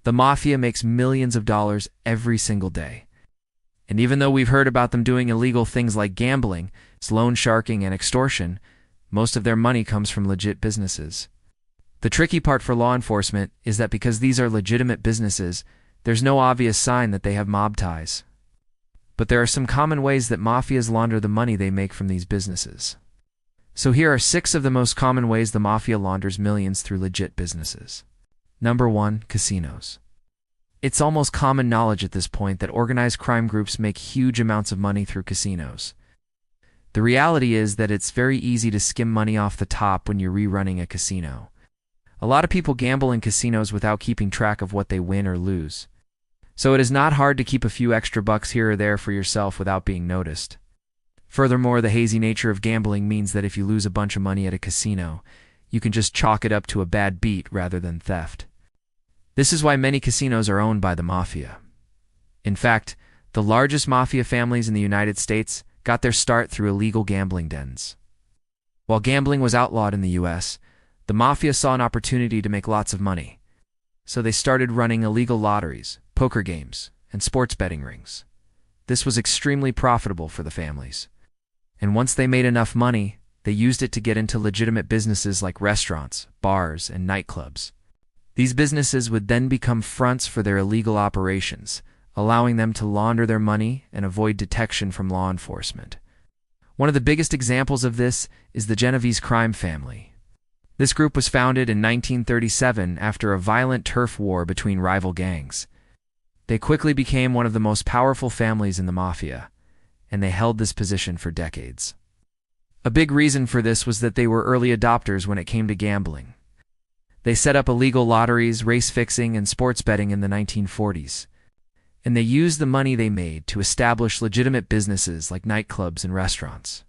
The Mafia makes millions of dollars every single day. And even though we've heard about them doing illegal things like gambling, loan sharking, and extortion, most of their money comes from legit businesses. The tricky part for law enforcement is that because these are legitimate businesses, there's no obvious sign that they have mob ties. But there are some common ways that mafias launder the money they make from these businesses. So here are 6 of the most common ways the mafia launders millions through legit businesses. Number 1. Casinos. It's almost common knowledge at this point that organized crime groups make huge amounts of money through casinos. The reality is that it's very easy to skim money off the top when you're rerunning a casino. A lot of people gamble in casinos without keeping track of what they win or lose. So it is not hard to keep a few extra bucks here or there for yourself without being noticed. Furthermore, the hazy nature of gambling means that if you lose a bunch of money at a casino, you can just chalk it up to a bad beat rather than theft. This is why many casinos are owned by the mafia. In fact, the largest mafia families in the United States got their start through illegal gambling dens. While gambling was outlawed in the US, the mafia saw an opportunity to make lots of money. So they started running illegal lotteries, poker games, and sports betting rings. This was extremely profitable for the families. And once they made enough money, they used it to get into legitimate businesses like restaurants, bars, and nightclubs. These businesses would then become fronts for their illegal operations, allowing them to launder their money and avoid detection from law enforcement. One of the biggest examples of this is the Genovese crime family. This group was founded in 1937 after a violent turf war between rival gangs. They quickly became one of the most powerful families in the mafia, and they held this position for decades. A big reason for this was that they were early adopters when it came to gambling. They set up illegal lotteries, race fixing, and sports betting in the 1940s. And they used the money they made to establish legitimate businesses like nightclubs and restaurants.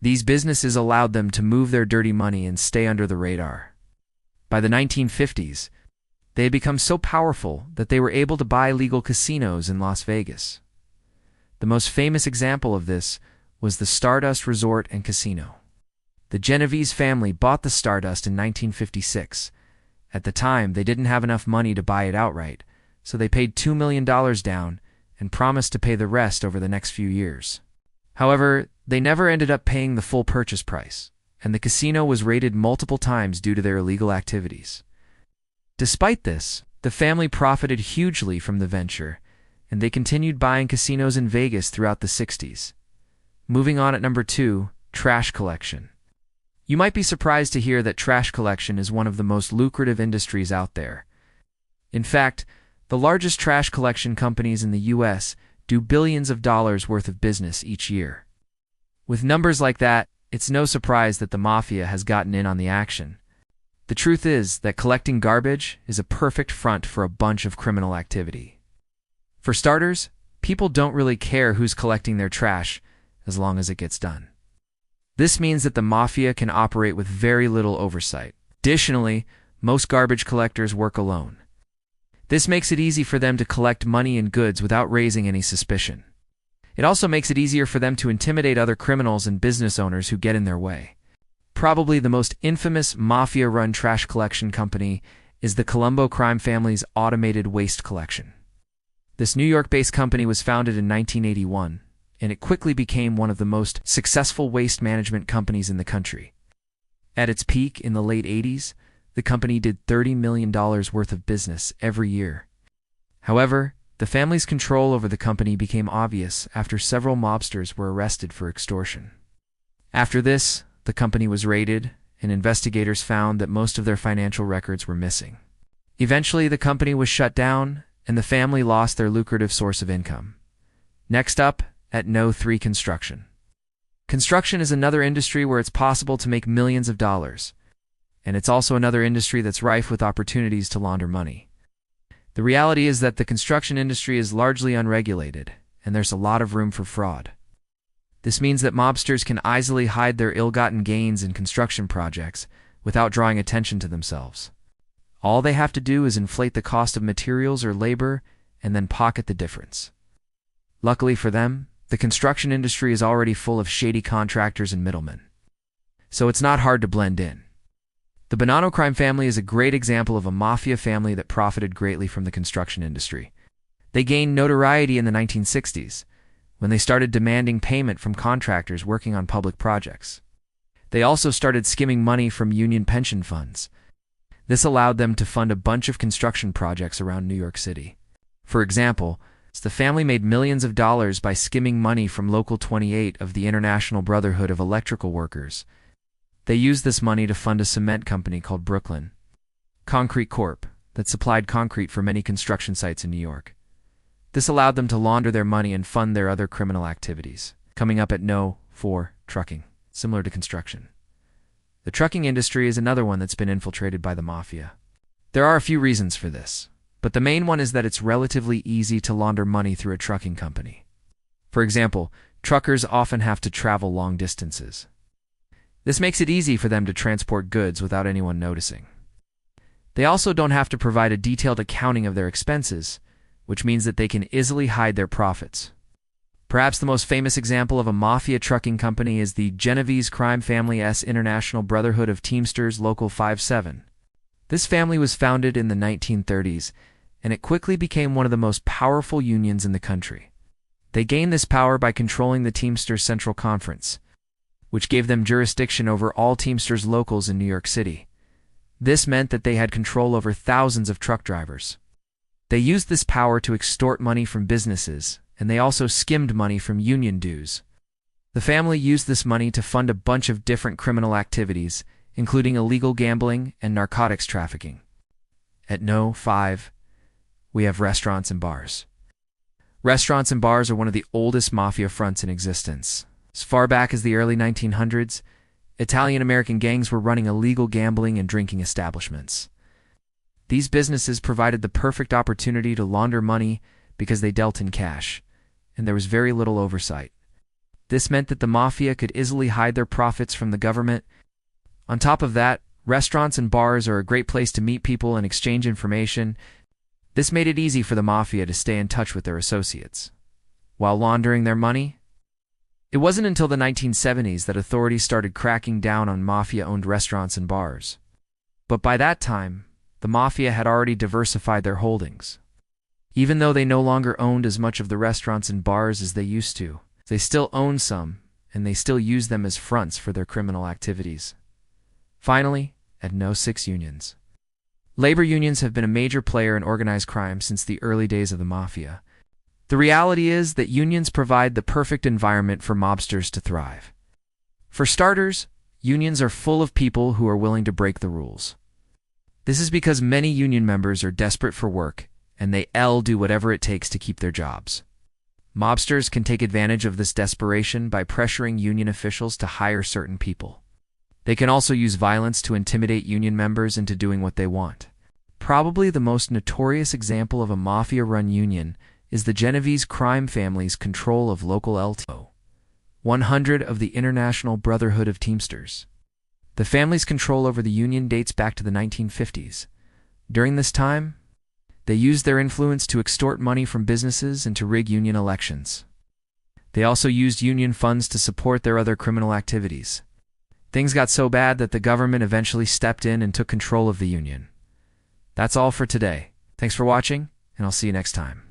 These businesses allowed them to move their dirty money and stay under the radar. By the 1950s, they had become so powerful that they were able to buy legal casinos in Las Vegas. The most famous example of this was the Stardust Resort and Casino. The Genovese family bought the Stardust in 1956. At the time, they didn't have enough money to buy it outright, so they paid $2 million down and promised to pay the rest over the next few years. However, they never ended up paying the full purchase price, and the casino was raided multiple times due to their illegal activities. Despite this, the family profited hugely from the venture, and they continued buying casinos in Vegas throughout the 60s. Moving on at number 2, trash collection. You might be surprised to hear that trash collection is one of the most lucrative industries out there. In fact, the largest trash collection companies in the US do billions of dollars worth of business each year. With numbers like that, it's no surprise that the mafia has gotten in on the action. The truth is that collecting garbage is a perfect front for a bunch of criminal activity. For starters, people don't really care who's collecting their trash as long as it gets done. This means that the mafia can operate with very little oversight. Additionally, most garbage collectors work alone. This makes it easy for them to collect money and goods without raising any suspicion. It also makes it easier for them to intimidate other criminals and business owners who get in their way. Probably the most infamous mafia-run trash collection company is the Colombo crime family's automated waste collection. This New York-based company was founded in 1981, and it quickly became one of the most successful waste management companies in the country. At its peak in the late 80s, the company did $30 million worth of business every year. However, the family's control over the company became obvious after several mobsters were arrested for extortion. After this, the company was raided, and investigators found that most of their financial records were missing. Eventually, the company was shut down, and the family lost their lucrative source of income. Next up, at No. 3, construction. Construction is another industry where it's possible to make millions of dollars, and it's also another industry that's rife with opportunities to launder money. The reality is that the construction industry is largely unregulated, and there's a lot of room for fraud. This means that mobsters can easily hide their ill-gotten gains in construction projects without drawing attention to themselves. All they have to do is inflate the cost of materials or labor and then pocket the difference. Luckily for them, the construction industry is already full of shady contractors and middlemen, so it's not hard to blend in. The Bonanno crime family is a great example of a mafia family that profited greatly from the construction industry. They gained notoriety in the 1960s, when they started demanding payment from contractors working on public projects. They also started skimming money from union pension funds. This allowed them to fund a bunch of construction projects around New York City. For example, the family made millions of dollars by skimming money from Local 28 of the International Brotherhood of Electrical Workers. They used this money to fund a cement company called Brooklyn Concrete Corp. That supplied concrete for many construction sites in New York. This allowed them to launder their money and fund their other criminal activities. Coming up at No. 4, trucking, similar to construction. The trucking industry is another one that's been infiltrated by the mafia. There are a few reasons for this, but the main one is that it's relatively easy to launder money through a trucking company. For example, truckers often have to travel long distances. This makes it easy for them to transport goods without anyone noticing. They also don't have to provide a detailed accounting of their expenses, which means that they can easily hide their profits. Perhaps the most famous example of a mafia trucking company is the Genovese crime family's International Brotherhood of Teamsters Local 57. This family was founded in the 1930s, and it quickly became one of the most powerful unions in the country. They gained this power by controlling the Teamsters Central Conference, which gave them jurisdiction over all Teamsters locals in New York City. This meant that they had control over thousands of truck drivers. They used this power to extort money from businesses, and they also skimmed money from union dues. The family used this money to fund a bunch of different criminal activities, including illegal gambling and narcotics trafficking. At No. 5, we have restaurants and bars. Restaurants and bars are one of the oldest mafia fronts in existence. As far back as the early 1900s, Italian-American gangs were running illegal gambling and drinking establishments. These businesses provided the perfect opportunity to launder money because they dealt in cash, and there was very little oversight. This meant that the mafia could easily hide their profits from the government. On top of that, restaurants and bars are a great place to meet people and exchange information. This made it easy for the mafia to stay in touch with their associates. While laundering their money, it wasn't until the 1970s that authorities started cracking down on mafia-owned restaurants and bars. But by that time, the mafia had already diversified their holdings. Even though they no longer owned as much of the restaurants and bars as they used to, they still owned some, and they still used them as fronts for their criminal activities. Finally, at No. 6, unions. Labor unions have been a major player in organized crime since the early days of the mafia. The reality is that unions provide the perfect environment for mobsters to thrive. For starters, unions are full of people who are willing to break the rules. This is because many union members are desperate for work, and they'll do whatever it takes to keep their jobs. Mobsters can take advantage of this desperation by pressuring union officials to hire certain people. They can also use violence to intimidate union members into doing what they want. Probably the most notorious example of a mafia-run union is the Genovese crime family's control of local LTO 100 of the International Brotherhood of Teamsters. The family's control over the union dates back to the 1950s. During this time, they used their influence to extort money from businesses and to rig union elections. They also used union funds to support their other criminal activities. Things got so bad that the government eventually stepped in and took control of the union. That's all for today. Thanks for watching, and I'll see you next time.